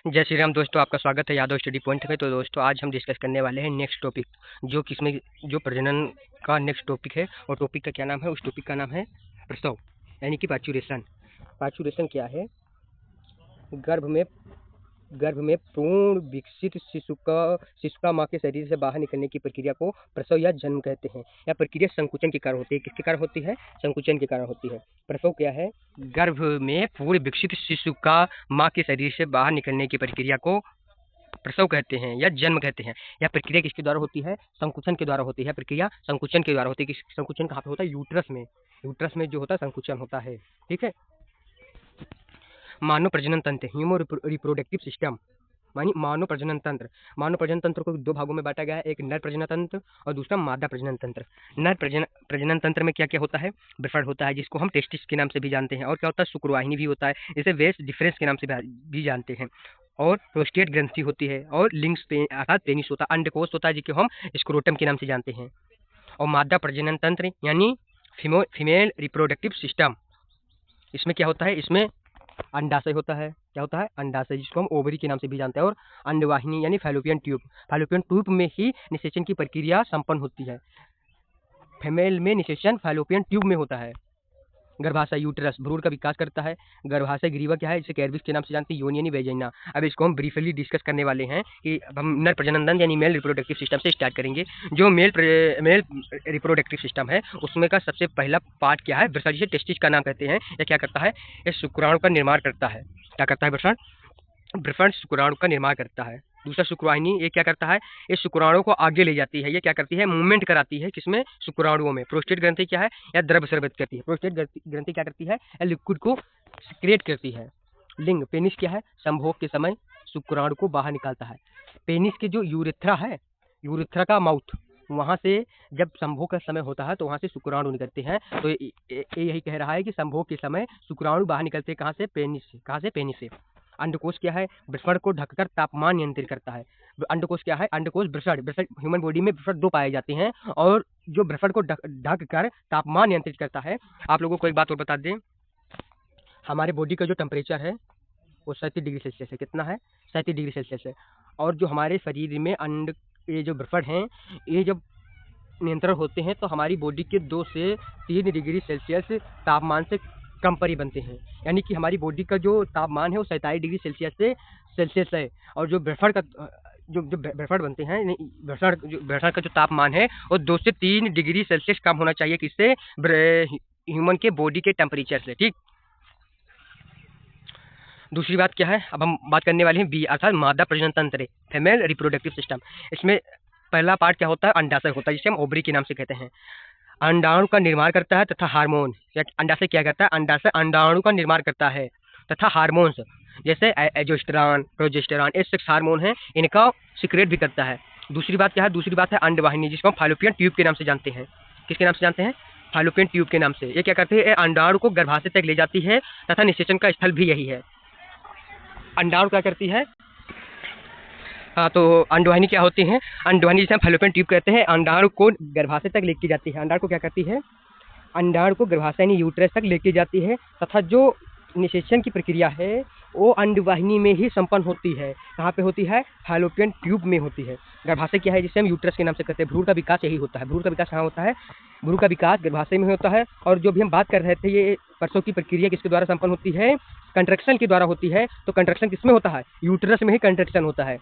जय श्री राम दोस्तों, आपका स्वागत है यादव स्टडी पॉइंट में। तो दोस्तों आज हम डिस्कस करने वाले हैं नेक्स्ट टॉपिक, जो किसमें जो प्रजनन का नेक्स्ट टॉपिक है। और टॉपिक का क्या नाम है? उस टॉपिक का नाम है प्रसव, यानी कि पार्चुरेशन। पार्चुरेशन क्या है? गर्भ में पूर्ण विकसित शिशु का माँ के शरीर से बाहर निकलने की प्रक्रिया को प्रसव या जन्म कहते हैं। यह प्रक्रिया संकुचन के कारण होती है। किसके कारण होती है? संकुचन के कारण होती है। प्रसव क्या है? गर्भ में पूर्ण विकसित शिशु का माँ के शरीर से बाहर निकलने की प्रक्रिया को प्रसव कहते हैं या जन्म कहते हैं। यह प्रक्रिया किसके द्वारा होती है? संकुचन के द्वारा होती है। प्रक्रिया संकुचन के द्वारा होती है। संकुचन कहाँ पे होता है? यूट्रस में। यूट्रस में जो होता है संकुचन होता है। ठीक है। मानव प्रजनन तंत्र, ह्यूमन रिप्रोडक्टिव सिस्टम, मानी मानव प्रजनन तंत्र। मानव प्रजनन तंत्र को दो भागों में बांटा गया है, एक नर प्रजनन तंत्र और दूसरा मादा प्रजनन तंत्र। नर प्रजनन तंत्र में क्या क्या होता है? ब्रफड़ होता है, जिसको हम टेस्टिस के नाम से भी जानते हैं। और क्या होता है? शुक्रवाहिनी भी होता है, इसे वेस्ट डिफरेंस के नाम से भी जानते हैं। और प्रोस्टेट ग्रंथि होती है और लिंग्स अर्थात पेनिस होता है, अंडकोश होता है, जिसको हम स्क्रोटम के नाम से जानते हैं। और मादा प्रजनन तंत्र यानी फीमेल रिप्रोडक्टिव सिस्टम, इसमें क्या होता है? इसमें अंडाशय होता है। क्या होता है? अंडाशय, जिसको हम ओवरी के नाम से भी जानते हैं। और अंडवाहिनी यानी फैलोपियन ट्यूब में ही निषेचन की प्रक्रिया संपन्न होती है। फीमेल में निषेचन फैलोपियन ट्यूब में होता है। गर्भाशय यूट्रस भ्रूण का विकास करता है। गर्भाशय ग्रीवा क्या है? इसे कैर्विक्स के नाम से जानते हैं, योनि यानी वेजाइना। अब इसको हम ब्रीफली डिस्कस करने वाले हैं कि हम नर प्रजनन तंत्र यानी मेल रिप्रोडक्टिव सिस्टम से स्टार्ट करेंगे। जो मेल रिप्रोडक्टिव सिस्टम है उसमें का सबसे पहला पार्ट क्या है? वृषण, जिसे टेस्टिस का नाम कहते हैं। यह क्या करता है? यह शुक्राणु का निर्माण करता है। क्या करता है? वृषण शुक्राणु का निर्माण करता है। दूसरा शुक्रवाहिनी, ये क्या करता है? ये शुक्राणु को आगे ले जाती है। ये क्या करती है? मूवमेंट कराती है। किसमें? शुक्राणुओं में। प्रोस्टेट ग्रंथि क्या है? या द्रव स्रावित करती है। प्रोस्टेट ग्रंथि क्या करती है? या लिक्विड को सिक्रेट करती है। लिंग, पेनिस क्या है? संभोग के समय शुक्राणु को बाहर निकालता है। पेनिस के जो यूरेथ्रा है, यूरेथ्रा का माउथ, वहां से जब संभोग का समय होता है तो वहां से शुक्राणु निकलते हैं। तो यही कह रहा है कि संभोग के समय शुक्राणु बाहर निकलते हैं। कहाँ से? पेनिस से। कहाँ से? पेनिस से। अंडकोश क्या है? वृषण को ढककर तापमान नियंत्रित करता है। अंडकोश क्या है? अंडकोश वृषण ह्यूमन बॉडी में वृषण दो पाए जाते हैं, और जो वृषण को ढक कर तापमान नियंत्रित करता है। आप लोगों को एक बात और बता दें, हमारे बॉडी का जो टेम्परेचर है वो 37 डिग्री सेल्सियस है। कितना है? 37 डिग्री सेल्सियस है। और जो हमारे शरीर में ये जो वृषण हैं, ये जब नियंत्रण होते हैं तो हमारी बॉडी के 2 से 3 डिग्री सेल्सियस तापमान से कम पर ही बनते हैं। यानी कि हमारी बॉडी का जो तापमान है वो 47 डिग्री सेल्सियस है। और जो वृषण का जो वृषण बनते हैं, वृषण का जो तापमान है वो 2 से 3 डिग्री सेल्सियस कम होना चाहिए। किससे? ह्यूमन के बॉडी के टेम्परेचर से। ठीक। दूसरी बात क्या है? अब हम बात करने वाले हैं बी, अर्थात मादा प्रजनन तंत्र, फीमेल रिप्रोडक्टिव सिस्टम। इसमें पहला पार्ट क्या होता है? अंडाशय होता है, जिसे हम ओवरी के नाम से कहते हैं। अंडाणु का निर्माण करता है तथा हार्मोन। अंडाशय क्या करता है? अंडाशय अंडाणु का निर्माण करता है तथा हार्मोन्स जैसे एजोस्टेरॉन, प्रोजेस्टेरॉन, ये सेक्स हार्मोन है, इनका सिक्रेट भी करता है। दूसरी बात क्या है? दूसरी बात है अंडवाहिनी, जिसको हम फैलोपियन ट्यूब के नाम से जानते हैं। किसके नाम से जानते हैं? फैलोपियन ट्यूब के नाम से। ये क्या करती है? अंडाणु को गर्भाशय तक ले जाती है तथा निषेचन का स्थल भी यही है। अंडाणु क्या करती है? हाँ, तो अंडवाहिनी क्या होती है? अंडवाहिनी जिसे हम फैलोपियन ट्यूब कहते हैं, अंडाणु को गर्भाशय तक लेके जाती है। अंडाणु को क्या करती है? अंडाणु को गर्भाशय यानी यूट्रस तक लेके जाती है तथा जो निषेचन की प्रक्रिया है वो अंडवाहिनी में ही संपन्न होती है। कहाँ पे होती है? फैलोपियन ट्यूब में होती है। गर्भाशय क्या है? जिसे हम यूट्रस के नाम से कहते हैं। भ्रूण का विकास यही होता है। भ्रूण का विकास कहाँ होता है? भ्रूण का विकास गर्भाशय में होता है। और जो भी हम बात कर रहे थे, ये प्रसव की प्रक्रिया किसके द्वारा संपन्न होती है? कंट्रक्शन के द्वारा होती है। तो कंट्रक्शन किसमें होता है? यूट्रस में ही कंट्रक्शन होता है।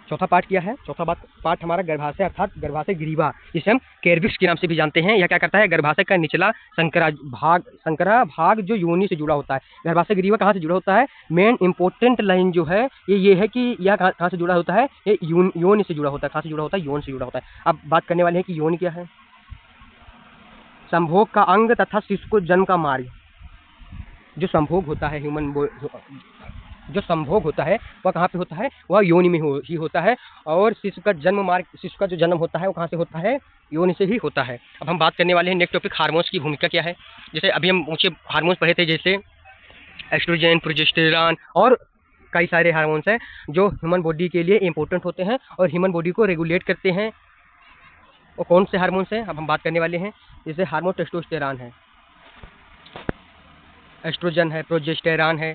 चौथा पार्ट क्या है? चौथा पार्ट हमारा गर्भाशय, अर्थात गर्भाशय ग्रीवा, जिसे हम कैर्विक्स के नाम से भी जानते हैं। यह क्या करता है? गर्भाशय का निचला संकरा भाग जो योनि से जुड़ा होता है। गर्भाशय ग्रीवा कहाँ से जुड़ा होता है? मेन इंपॉर्टेंट लाइन जो है ये है कि यह कहाँ से जुड़ा होता है? ये योनि से जुड़ा होता है। कहाँ से जुड़ा होता है? योनि से जुड़ा होता है। अब बात करने वाले हैं कि योनि क्या है। संभोग का अंग तथा शिशु को जन्म का मार्ग। जो संभोग होता है जो संभोग होता है वह कहाँ पे होता है? वह योनि में ही होता है। और शिशु का जो जन्म होता है वो कहाँ से होता है? योनि से ही होता है। अब हम बात करने वाले हैं नेक्स्ट टॉपिक, हार्मोन्स की भूमिका क्या है। जैसे अभी हम ऊंचे हार्मोन्स पढ़े थे, जैसे एस्ट्रोजन, प्रोजेस्टेरॉन और कई सारे हार्मोन्स हैं जो ह्यूमन बॉडी के लिए इंपॉर्टेंट होते हैं और ह्यूमन बॉडी को रेगुलेट करते हैं। और कौन से हार्मोन्स हैं? अब हम बात करने वाले हैं। जैसे हार्मोन टेस्टोस्टेरॉन है, एस्ट्रोजन है, प्रोजेस्टेरॉन है,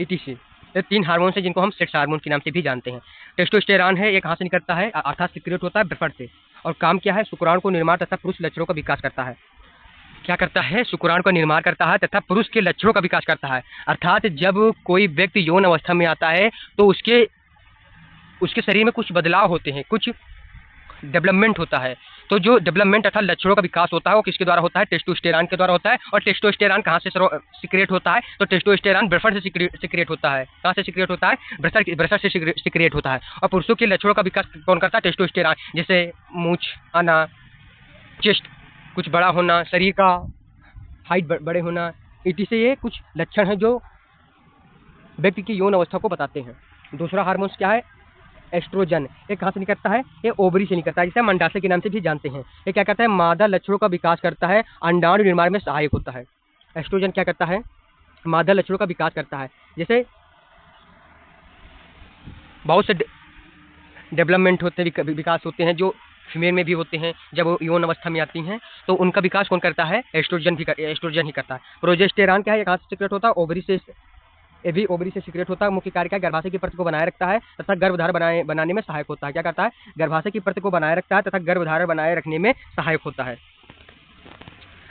etc। ये 3 हार्मोन है जिनको हम सेक्स हार्मोन के नाम से भी जानते हैं। टेस्टोस्टेरॉन है, ये कहाँ से निकलता है, अर्थात सीक्रेट होता है ब्रेफर्ड से, और काम क्या है, शुक्राणु को निर्माण तथा पुरुष लक्षणों का विकास करता है। क्या करता है, शुक्राणु का निर्माण करता है तथा पुरुष के लक्षणों का विकास करता है। अर्थात जब कोई व्यक्ति यौन अवस्था में आता है तो उसके शरीर में कुछ बदलाव होते हैं, कुछ डेवलपमेंट होता है। तो जो डेवलपमेंट तथा लक्षणों का विकास होता है वो किसके द्वारा होता है, टेस्टोस्टेरॉन के द्वारा होता है। और टेस्टोस्टेरॉन कहाँ से सीक्रेट होता है, तो टेस्टोस्टेरॉन ब्रेफर्ड से सीक्रेट होता है। कहाँ से सीक्रेट होता है, ब्रेफर्ड से सीक्रेट होता है। और पुरुषों के लक्षणों का विकास कौन करता है, टेस्टोस्टेरॉन, जैसे मूंछ आना, चेस्ट कुछ बड़ा होना, शरीर का हाइट बड़े होना, इसी से ये कुछ लक्षण हैं जो व्यक्ति की यौन अवस्था को बताते हैं। दूसरा हार्मोन क्या है, एस्ट्रोजन। ये कहाँ से निकलता है, ये ओवरी से निकलता है, जिसे हम अंडाशय के नाम से भी जानते हैं। ये क्या करता है, मादा लक्षणों का विकास करता है, अंडाणु निर्माण में सहायक होता है। एस्ट्रोजन क्या करता है, मादा लक्षणों का विकास करता है। जैसे बहुत से डेवलपमेंट होते हैं, विकास होते हैं जो फीमेल में भी होते हैं जब वो यौन अवस्था में आती हैं, तो उनका विकास कौन करता है, एस्ट्रोजन ही करता है। प्रोजेस्टेरॉन क्या है, ये कहाँ से सीक्रेट होता है, ओवरी से, ये भी ओवरी से सीक्रेट होता है। मुख्य कार्य क्या है, गर्भाशय की परत को बनाए रखता है तथा गर्भधारण बनाने में सहायक होता है। क्या करता है, गर्भाशय की परत को बनाए रखता है तथा गर्भधारण बनाए रखने में सहायक होता है।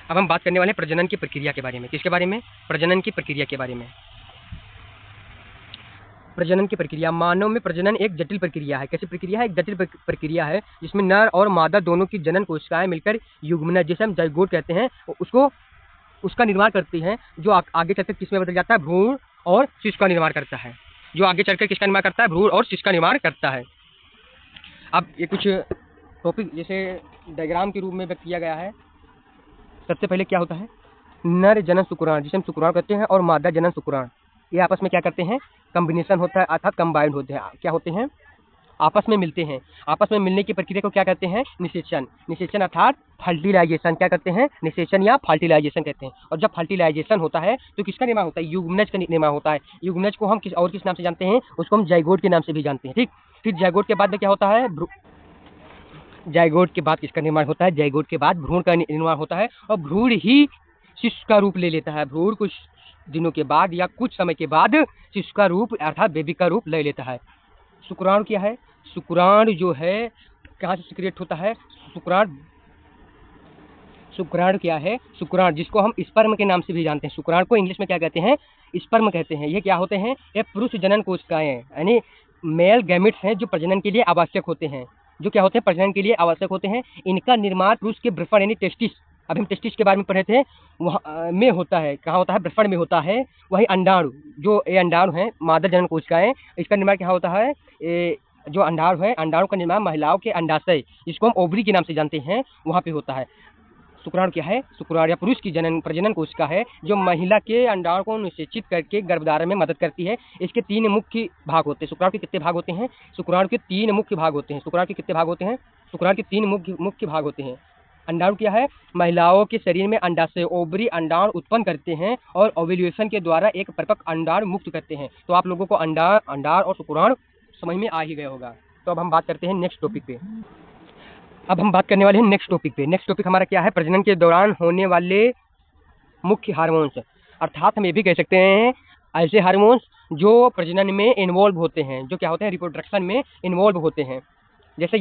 अब हम बात करने वाले हैं प्रजनन की प्रक्रिया के बारे में। किसके बारे में, प्रजनन की प्रक्रिया के बारे में। प्रजनन की प्रक्रिया, मानव में प्रजनन एक जटिल प्रक्रिया है। कैसी प्रक्रिया है, एक जटिल प्रक्रिया है जिसमें नर और मादा दोनों की जनन कोशिकाएं मिलकर युग्मनज, जिसे हम जाइगोट कहते हैं, उसका निर्माण करती हैं, जो आगे चलकर किसमें बदल जाता है, भ्रूण और शिशु का निर्माण करता है। जो आगे चलकर किसका निर्माण करता है, भ्रूण और शिशु का निर्माण करता है। अब ये कुछ टॉपिक जैसे डायग्राम के रूप में व्यक्त किया गया है। सबसे पहले क्या होता है, नर जनन शुक्राणु, जिसे हम शुक्राणु कहते हैं, और मादा जनन शुक्राणु, ये आपस में क्या करते हैं, कम्बिनेशन होता है, अर्थात कंबाइंड होते हैं। क्या होते हैं, आपस में मिलते हैं। आपस में मिलने की प्रक्रिया को क्या कहते हैं, निषेचन। निषेचन अर्थात फर्टिलाइजेशन। क्या कहते हैं, निषेचन या फर्टिलाइजेशन कहते हैं। और जब फर्टिलाइजेशन होता है तो किसका निर्माण होता है, युग्मनज का निर्माण होता है। युग्मनज को हम किस नाम से जानते हैं, उसको हम जाइगोट के नाम से भी जानते हैं। ठीक, फिर जाइगोट के बाद में क्या होता है, जाइगोट के बाद किसका निर्माण होता है, जाइगोट के बाद भ्रूण का निर्माण होता है, और भ्रूण ही शिशु का रूप ले लेता है। भ्रूण कुछ दिनों के बाद या कुछ समय के बाद शिशु का रूप अर्थात बेबी का रूप ले लेता है। शुक्राणु क्या है, शुक्राणु जो है कहाँ से सीक्रेट होता है, शुक्राणु क्या है, शुक्राणु जिसको हम स्पर्म के नाम से भी जानते हैं। शुक्राणु को इंग्लिश में क्या कहते हैं, स्पर्म कहते हैं। ये क्या होते हैं, ये पुरुष जनन कोशिकाएं यानी मेल गैमेट्स हैं जो प्रजनन के लिए आवश्यक होते हैं। जो क्या होते हैं, प्रजनन के लिए आवश्यक होते हैं। इनका निर्माण पुरुष के ब्रेफर्ड यानी टेस्टिस, अभी हम टेस्टिस के बारे में पढ़े थे, वहाँ में होता है। कहाँ होता है, ब्रेफर्ड में होता है। वही अंडाणु, जो ये अंडाणु हैं, मादा जनन कोशिकाएं, इसका निर्माण क्या होता है, जो अंडाणु है, अंडाणु का निर्माण महिलाओं के अंडाशय, जिसको हम ओवरी के नाम से जानते हैं, वहाँ पे होता है। शुक्राणु क्या है, शुक्राणु या पुरुष की प्रजनन कोशिका है जो महिला के अंडाणु को निषेचित करके गर्भधारण में मदद करती है। इसके 3 मुख्य भाग होते हैं। शुक्राणु के कितने भाग होते हैं, शुक्राणु के 3 मुख्य भाग होते हैं। शुक्राणु के कितने भाग होते हैं, शुक्राणु के 3 मुख्य भाग होते हैं। अंडाणु क्या है, महिलाओं के शरीर में अंडाशय ओवरी अंडाणु उत्पन्न करते हैं और ओव्यूलेशन के द्वारा एक परिपक्व अंडाणु मुक्त करते हैं। तो आप लोगों को अंडाणु और शुक्राणु समझ में आ ही गया होगा। तो अब हम बात करते हैं नेक्स्ट टॉपिक पे। अब हम बात करने वाले हैं नेक्स्ट टॉपिक पे। नेक्स्ट टॉपिक हमारा क्या है, प्रजनन के दौरान होने वाले मुख्य हार्मोन्स, अर्थात हम ये भी कह सकते हैं ऐसे हार्मोन्स जो प्रजनन में इन्वॉल्व होते हैं, जो क्या होते हैं, रिप्रोडक्शन में इन्वॉल्व होते हैं। जैसे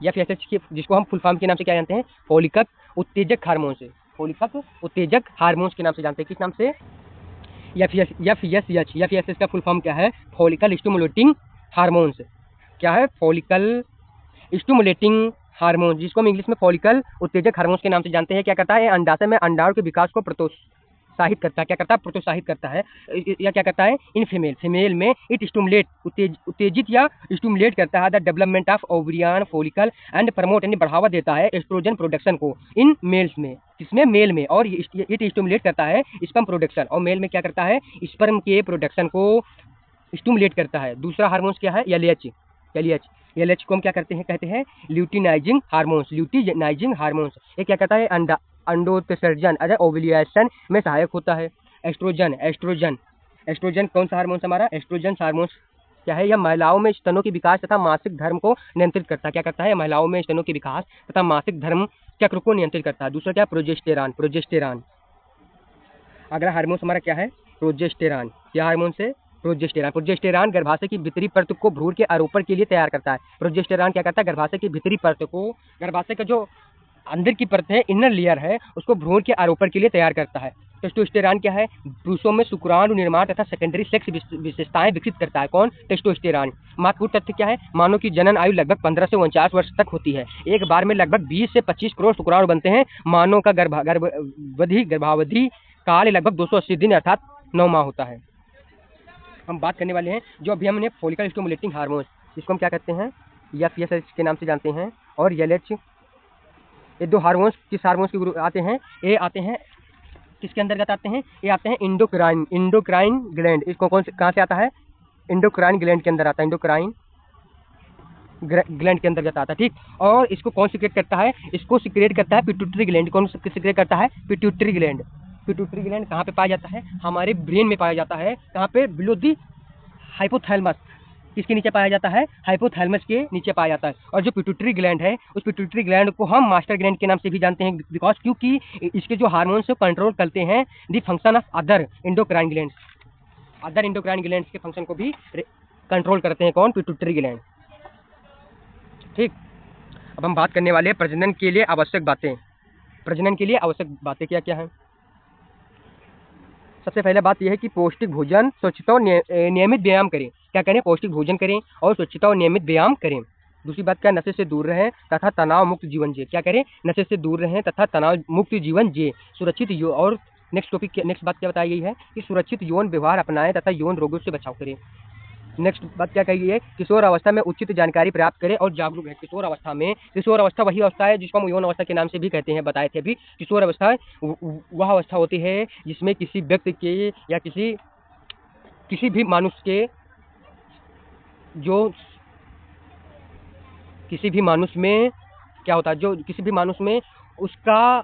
FSH की, जिसको हम फुल फॉर्म के नाम से क्या जानते हैं, फॉलिकल उत्तेजक हार्मोन्स, फॉलिकल उत्तेजक हार्मोन्स के नाम से जानते हैं। किस नाम से, FSH का फुल फॉर्म क्या है, फॉलिकल स्टिमुलेटिंग हार्मोन्स। क्या है, फॉलिकल स्टिमुलेटिंग हार्मोन, जिसको हम इंग्लिश में फॉलिकल उत्तेजक हार्मोन्स के नाम से जानते हैं। क्या करता है, अंडाशय में अंडाणु के विकास को प्रोत्साहित करता है। क्या करता है, प्रोत्साहित करता है। या क्या करता है, इन फीमेल में इट स्टिमुलेट, उत्तेजित या स्टिमुलेट करता है the development of ovarian follicle and promote यानी बढ़ावा देता है एस्ट्रोजन प्रोडक्शन को इन मेल्स में। किसमें, मेल में। और इट स्टिमुलेट करता है स्पर्म प्रोडक्शन, और मेल में क्या करता है, स्पर्म के प्रोडक्शन को स्टिमुलेट करता है। दूसरा हार्मोन्स क्या है, LH को हम क्या करते हैं, कहते हैं ल्यूटिनाइजिंग हार्मोन्स, ये क्या कहता है, अंडोत्सर्जन अगर ओव्यूलेशन में सहायक होता है। एस्ट्रोजन कौन सा हार्मोन हमारा, एस्ट्रोजन हार्मोन्स क्या है, यह महिलाओं में स्तनों के विकास तथा मासिक धर्म को नियंत्रित करता है। क्या करता है, महिलाओं में स्तनों के विकास तथा मासिक धर्म चक्र को नियंत्रित करता है। दूसरा क्या, प्रोजेस्टेरॉन। अगला हार्मोन हमारा क्या है, प्रोजेस्टेरॉन। यह हार्मोन से प्रोजेस्टेरॉन प्रोजेस्टेरॉन गर्भाशय की भीतरी परत को भ्रूण के आरोपण के लिए तैयार करता है। प्रोजेस्टेरॉन क्या करता है, गर्भाशय की भीतरी परत को, गर्भाशय का जो अंदर की परत है, इनर लेयर है, उसको भ्रूण के आरोपण के लिए तैयार करता है। टेस्टोस्टेरॉन क्या है, पुरुषों में शुक्राणु निर्माण तथा सेकेंडरी सेक्स विशेषताएं विकसित करता है। कौन, टेस्टोस्टेरॉन। महत्वपूर्ण तथ्य क्या है, मानव की जनन आयु लगभग 15 से 49 वर्ष तक होती है। एक बार में लगभग 20 से 25 करोड़ शुक्राणु बनते हैं। मानव का गर्भावधि काल लगभग 280 दिन अर्थात 9 माह होता है। हम बात करने वाले हैं जो अभी हमने फॉलिकल स्टिमुलेटिंग हार्मोन, जिसको हम क्या कहते हैं, FSH के नाम से जानते हैं, और LH, ये दो हार्मोन्स किस हार्मोन्स के ग्रुप आते हैं, ये आते हैं किसके अंतर्गत आते हैं, ये आते हैं इंडोक्राइन ग्लैंड। इसको कहाँ से आता है, इंडोक्राइन ग्लैंड के अंदर आता है, इंडोक्राइन ग्लैंड के अंतर्गत आता है। ठीक, और इसको कौन सिक्रेट करता है, इसको सिक्रेट करता है पिट्यूटरी ग्लैंड। कौन सिक्रेट करता है, पिट्यूटरी ग्लैंड। पिट्यूटरी ग्लैंड कहाँ पे पाया जाता है, हमारे ब्रेन में पाया जाता है। कहाँ पे, बिलो दी हाइपोथैलेमस। किसके नीचे पाया जाता है, हाइपोथैलेमस के नीचे पाया जाता है। और जो पिट्यूटरी ग्लैंड है, उस पिट्यूटरी ग्लैंड को हम मास्टर ग्लैंड के नाम से भी जानते हैं, बिकॉज क्योंकि इसके जो हार्मोन्स कंट्रोल करते हैं the function of other endocrine gland. Other endocrine gland के फंक्शन को भी कंट्रोल करते हैं। कौन, पिट्यूटरी ग्लैंड। ठीक, अब हम बात करने वाले हैं प्रजनन के लिए आवश्यक बातें। प्रजनन के लिए आवश्यक बातें क्या क्या है। सबसे पहले बात यह है कि पौष्टिक भोजन, स्वच्छता और नियमित व्यायाम करें। क्या करें, पौष्टिक भोजन करें और स्वच्छता और नियमित व्यायाम करें। दूसरी बात क्या, नशे से दूर रहें तथा तनाव मुक्त जीवन जिए। क्या करें, नशे से दूर रहें तथा तनाव मुक्त जीवन जिए। सुरक्षित और नेक्स्ट बात क्या बताई गई है कि सुरक्षित यौन व्यवहार अपनाएं तथा यौन रोगों से बचाव करें। नेक्स्ट बात क्या कही है, किशोर अवस्था में उचित जानकारी प्राप्त करें और जागरूक है। किशोर अवस्था वही अवस्था है जिसको हम यौन अवस्था के नाम से भी कहते हैं, बताए थे अभी। किशोर अवस्था वह अवस्था होती है जिसमें किसी व्यक्ति के या किसी भी मनुष्य के, जो किसी भी मनुष्य में क्या होता है, जो किसी भी मनुष्य में उसका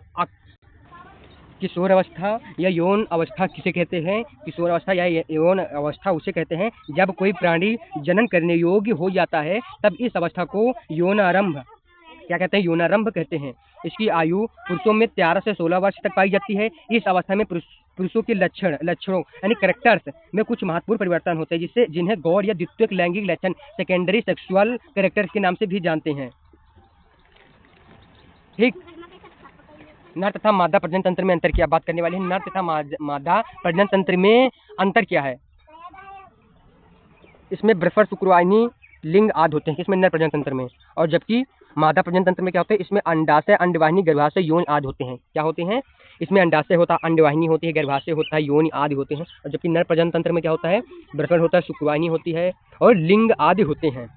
किशोर अवस्था या यौन अवस्था किसे कहते हैं, किशोर अवस्था या यौन अवस्था उसे कहते हैं जब कोई प्राणी जनन करने योग्य हो जाता है, तब इस अवस्था को यौनारंभ क्या कहते हैं, यौनारंभ कहते हैं। इसकी आयु पुरुषों में 13 से 16 वर्ष तक पाई जाती है। इस अवस्था में पुरुषों के लक्षणों यानी कैरेक्टर्स में कुछ महत्वपूर्ण परिवर्तन होते हैं, जिन्हें गौड़ या द्वितीयक लैंगिक लक्षण, सेकेंडरी सेक्सुअल कैरेक्टर्स के नाम से भी जानते हैं। ठीक, नर तथा मादा प्रजनन तंत्र में अंतर क्या, बात करने वाले हैं। नर तथा मादा प्रजनन तंत्र में अंतर क्या है। इसमें ब्रफर, शुक्रवाहिनी, लिंग आदि होते हैं, इसमें नर प्रजनन तंत्र में। और जबकि मादा प्रजनन तंत्र में क्या होता है, इसमें अंडाशय, अंडवाहिनी, गर्भाशय, यौन आदि होते हैं। क्या होते हैं, इसमें अंडाशय होता है, अंडवाहिनी होती है, गर्भाशय होता है, यौन आदि होते हैं। और जबकि नर प्रजनन तंत्र में क्या होता है, ब्रफर होता है, शुक्रवाहिनी होती है और लिंग आदि होते हैं।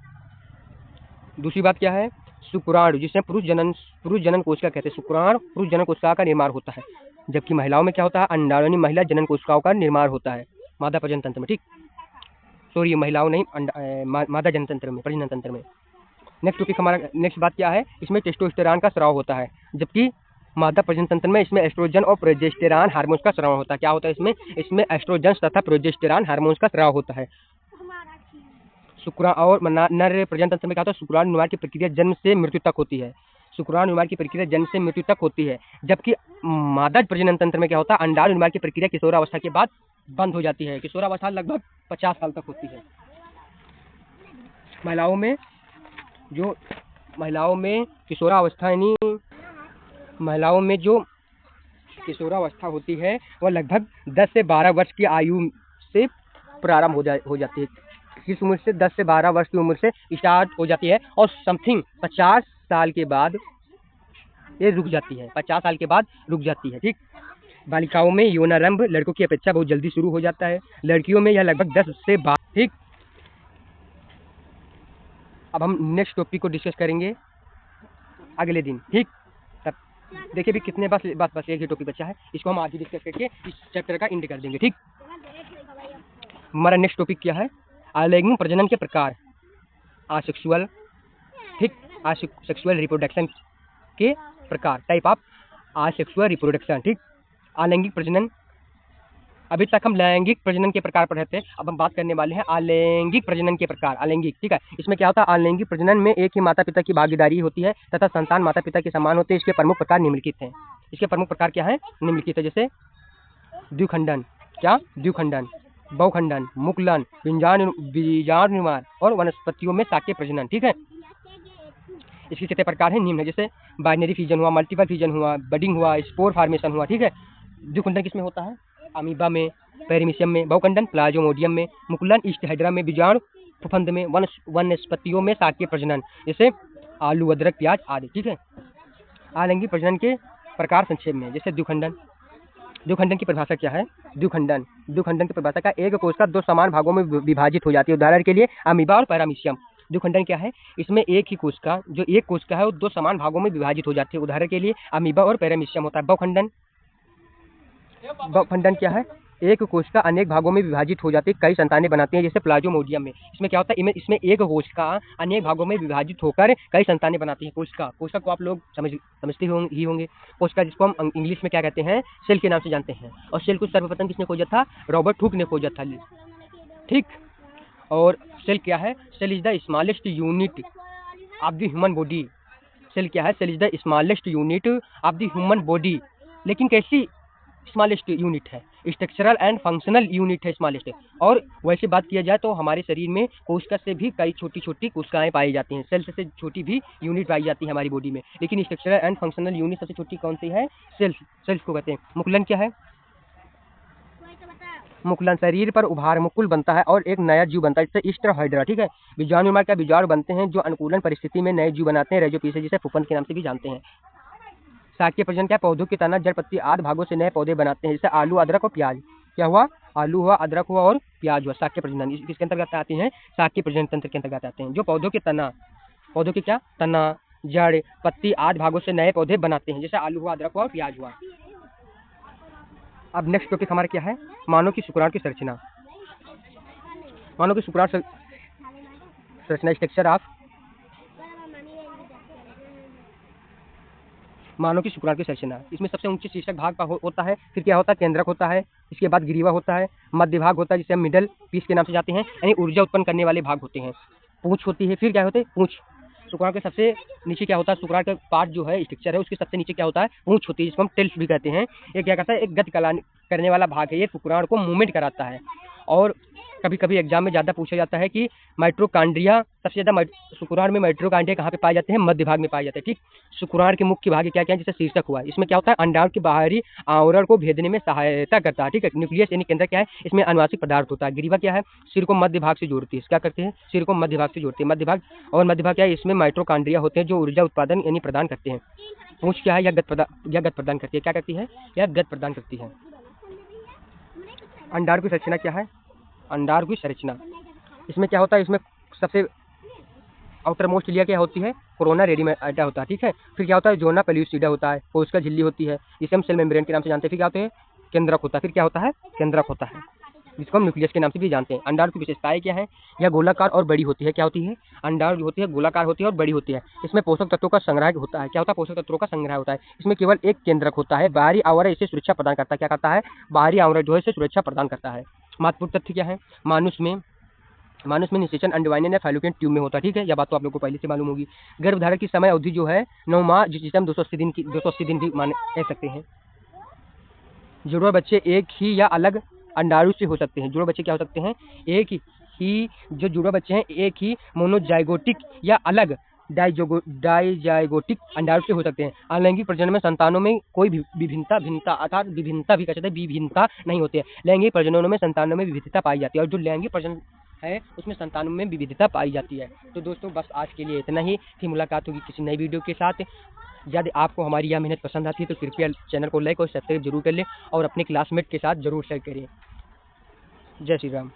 दूसरी बात क्या है, शुक्राणु, जिसमें पुरुष जनन कोशिका कहते हैं। शुक्राणु पुरुष जनन कोशिका का निर्माण होता है। जबकि महिलाओं में क्या होता है, अंडाणु महिला जनन कोशिकाओं का निर्माण होता है मादा प्रजनन तंत्र में। ठीक, सॉरी, महिलाओं नहीं, मादा जनन तंत्र में, प्रजनन तंत्र में। नेक्स्ट टॉपिक हमारा, नेक्स्ट बात क्या है, इसमें टेस्टोस्टेरॉन का स्राव होता है। जबकि मादा प्रजनन तंत्र में इसमें एस्ट्रोजन और प्रोजेस्टेरॉन हार्मोन्स का स्राव होता है। क्या होता है इसमें एस्ट्रोजन तथा प्रोजेस्टेरॉन हार्मोन्स का स्राव होता है। शुक्राणु और नर प्रजनन तंत्र में क्या होता है, शुक्राणु निर्माण की प्रक्रिया जन्म से मृत्यु तक होती है। शुक्राणु निर्माण की प्रक्रिया जन्म से मृत्यु तक होती है। जबकि मादा प्रजनन तंत्र में क्या होता है, अंडाणु निर्माण की प्रक्रिया किशोरावस्था के बाद बंद हो जाती है। किशोरावस्था लगभग 50 साल तक होती है। महिलाओं में किशोरावस्था यानी महिलाओं में जो किशोरावस्था होती है वह लगभग 10 से 12 वर्ष की आयु से प्रारंभ हो जाती है। किस उम्र से, 10 से 12 वर्ष की उम्र से स्टार्ट हो जाती है और समथिंग 50 साल के बाद ये रुक जाती है। 50 साल के बाद रुक जाती है। ठीक, बालिकाओं में यौनारंभ लड़कों की अपेक्षा बहुत जल्दी शुरू हो जाता है। लड़कियों में यह लगभग 10 से 12। ठीक, अब हम नेक्स्ट टॉपिक को डिस्कस करेंगे अगले दिन। ठीक, तब देखिए भी कितने बस एक ही टॉपिक बचा है, इसको हम आगे डिस्कस करके इस चैप्टर का एंड कर देंगे। ठीक, हमारा नेक्स्ट टॉपिक क्या है, अलैंगिक प्रजनन के प्रकार, आसेक्सुअल। ठीक, आसेक्सुअल रिप्रोडक्शन के प्रकार, टाइप ऑफ आसेक्सुअल रिप्रोडक्शन। ठीक, अलैंगिक प्रजनन, अभी तक हम लैंगिक प्रजनन के प्रकार पढ़े थे, अब हम बात करने वाले हैं अलैंगिक प्रजनन के प्रकार। अलैंगिक, ठीक है, इसमें क्या होता है, अलैंगिक प्रजनन में एक ही माता पिता की भागीदारी होती है तथा संतान माता पिता के समान होते हैं। इसके प्रमुख प्रकार निम्नलिखित हैं। इसके प्रमुख प्रकार क्या है, निम्नलिखित है, जैसे द्विखंडन। क्या, द्विखंडन, बहुखंडन, मुकुलन, बीजाणुनिर्माण और वनस्पतियों में शाकीय प्रजनन। ठीक है, इसके कितने प्रकार हैं निम्न है, जैसे बाइनरी फिजन हुआ, मल्टीपल फिजन हुआ, बडिंग हुआ, स्पोर फॉर्मेशन हुआ। ठीक है, द्विखंडन किसमें होता है? अमीबा में, पेरिमीशियम में। बहुखंडन प्लाज्मोडियम में। मुकुलन ईस्ट हाइड्रा में। बीजाणु फफंद में। वनस्पतियों में शाकीय प्रजनन जैसे आलू, अदरक, प्याज आदि। ठीक है, आलिंगी प्रजनन के प्रकार संक्षेप में, जैसे द्विखंडन। द्विखंडन की परिभाषा क्या है? द्विखंडन की परिभाषा का एक कोशिका दो समान भागों में विभाजित हो जाती है। उदाहरण के लिए अमीबा और पैरामीशियम। द्विखंडन क्या है? इसमें एक ही कोशिका, जो एक कोशिका है वो दो समान भागों में विभाजित हो जाती है। उदाहरण के लिए अमीबा और पैरामीशियम होता है। बहुखंडन क्या है? एक कोशिका अनेक भागों में विभाजित हो जाती है, कई संतानें बनाती हैं, जैसे प्लाज्मोडियम में। इसमें क्या होता है? इसमें एक कोशिका अनेक भागों में विभाजित होकर कई संतानें बनाती है। कोशिका को आप लोग समझते ही होंगे। कोशिका जिसको हम इंग्लिश में क्या कहते हैं? सेल के नाम से जानते हैं। और सेल को सर्वप्रथम किसने खोजा था? रॉबर्ट हुक ने खोजा था। ठीक, और सेल क्या है? Cell is the smallest unit of the human body. Cell क्या है? Cell is the smallest unit of the human body. लेकिन कैसी स्मॉलेस्ट यूनिट है? स्ट्रक्चरल एंड फंक्शनल यूनिट है स्मॉलेस्ट। और वैसे बात किया जाए तो हमारे शरीर में कोशिका से भी कई छोटी छोटी कोशिकाएं पाई जाती हैं। सेल से छोटी भी यूनिट पाई जाती है हमारी बॉडी में, लेकिन स्ट्रक्चरल एंड फंक्शनल यूनिट सबसे छोटी कौन सी है? सेल्स को कहते हैं। मुकुलन क्या है? मुकुलन शरीर पर उभार मुकुल बनता है और एक नया जीव बनता है, जैसे ईस्ट हाइड्रा। ठीक है, बीजाणु निर्माण का बीजाणु बनते हैं जो अनुकूलन परिस्थिति में नए जीव बनाते हैं, रेजोपीसिस, जिसे फफूंद के नाम से भी जानते हैं। शाकीय प्रजनन क्या? पौधों की तना, जड़, पत्ती आदि भागों से नए पौधे बनाते हैं, जैसे आलू, अदरक और प्याज। क्या हुआ? आलू हुआ, अदरक हुआ और प्याज हुआ। शाकीय प्रजनन किसके अंतर्गत आते हैं? शाकीय प्रजनन तंत्र के अंतर्गत आते हैं, जो पौधों की क्या? तना, जड़, पत्ती आदि भागों से नए पौधे बनाते हैं, जैसे आलू हुआ, अदरक हुआ और प्याज हुआ। अब नेक्स्ट टॉपिक हमारा क्या है? मानव की शुक्राणु की संरचना। मानव की शुक्राणु संरचना, स्ट्रक्चर ऑफ मानव की शुक्राणु की संरचना। इसमें सबसे ऊंचे शीर्षक भाग होता है, फिर क्या होता है? केंद्रक होता है, इसके बाद ग्रीवा होता है, मध्य भाग होता है जिसे हम मिडल पीस के नाम से जाते हैं, यानी ऊर्जा उत्पन्न करने वाले भाग होते हैं। पूंछ होती है, फिर क्या होते हैं? पूंछ। शुक्राणु के सबसे नीचे क्या होता है? शुक्राणु का पार्ट जो है, स्ट्रक्चर है, उसके सबसे नीचे क्या होता है? पूंछ होती है, जिसको हम टेल्स भी कहते हैं। ये क्या करता है? एक गति करने वाला भाग है, ये शुक्राणु को मूवमेंट कराता है। और कभी कभी एग्जाम में ज़्यादा पूछा जाता है कि माइटोकॉन्ड्रिया, सबसे ज़्यादा शुक्राणु में माइटोकॉन्ड्रिया कहाँ पे पाए जाते हैं? मध्य भाग में पाए जाते हैं। ठीक, शुक्राणु के मुख्य भाग क्या क्या है? जैसे शीर्षक हुआ, इसमें क्या होता है? अंडाणु के बाहरी आवरण को भेदने में सहायता करता है। ठीक है, न्यूक्लियस यानी केंद्र क्या है? इसमें अनुवांशिक पदार्थ होता है। ग्रीवा क्या है? सिर को मध्य भाग से जोड़ती है। क्या करते हैं? सिर को मध्य भाग से जोड़ते हैं। मध्य भाग क्या है? इसमें माइटोकॉन्ड्रिया होते हैं जो ऊर्जा उत्पादन यानी प्रदान करते हैं। पूंछ क्या है? यह गत प्रदान करती है। क्या करती है? यह गत प्रदान करती है। अंडाणु की संरचना क्या है? अंडाणु की संरचना, इसमें क्या होता है? इसमें सबसे आउटर मोस्ट लेयर क्या होती है? कोरोना रेडियम होता है। ठीक है, फिर क्या होता है? जोना पेल्यूसिडा होता है, कोशिका झिल्ली होती है, जिसे हम सेल मेम्ब्रेन के नाम से जानते हैं। फिर क्या होते हैं? केंद्रक होता है। फिर क्या होता है? केंद्रक होता है, जिसको हम न्यूक्लियस के नाम से भी जानते हैं। अंडाणु की विशेषताएं क्या है? यह गोलाकार और बड़ी होती है। क्या होती है? अंडाणु जो होती है गोलाकार होती है और बड़ी होती है। इसमें पोषक तत्वों का संग्रह होता है। क्या होता है? पोषक तत्वों का संग्रह होता है। इसमें केवल एक केंद्रक होता है। बाहरी आवरण इसे सुरक्षा प्रदान करता है। क्या करता है? बाहरी आवरण जो है इसे सुरक्षा प्रदान करता है। महत्वपूर्ण तथ्य क्या है? मानुष में निषेचन अंडवाहिनी या फैलोपियन ट्यूब में होता है। ठीक है, यह बात तो आप लोगों को पहले से मालूम होगी। गर्भधारण की समय अवधि जो है 9 माह, जिसे हम 280 दिन भी कह सकते हैं। जुड़वा बच्चे एक ही या अलग अंडाणु से हो सकते हैं। जुड़वा बच्चे क्या हो सकते हैं? एक ही, जो जुड़वा बच्चे हैं एक ही मोनोजाइगोटिक या अलग डाइजाइगोटिक अंडाणु से हो सकते हैं। अलैंगिक प्रजनन में संतानों में कोई विभिन्नता भी कह सकते हैं, विभिन्नता नहीं होती है। लैंगिक प्रजननों में संतानों में विविधता पाई जाती है, और जो लैंगिक प्रजनन है उसमें संतानों में विविधता पाई जाती है। तो दोस्तों बस आज के लिए इतना ही, फिर मुलाकात होगी किसी नई वीडियो के साथ। यदि आपको हमारी यह मेहनत पसंद आती है तो कृपया चैनल को लाइक और सब्सक्राइब जरूर कर लें और अपने क्लासमेट के साथ जरूर शेयर करें। जय श्री राम।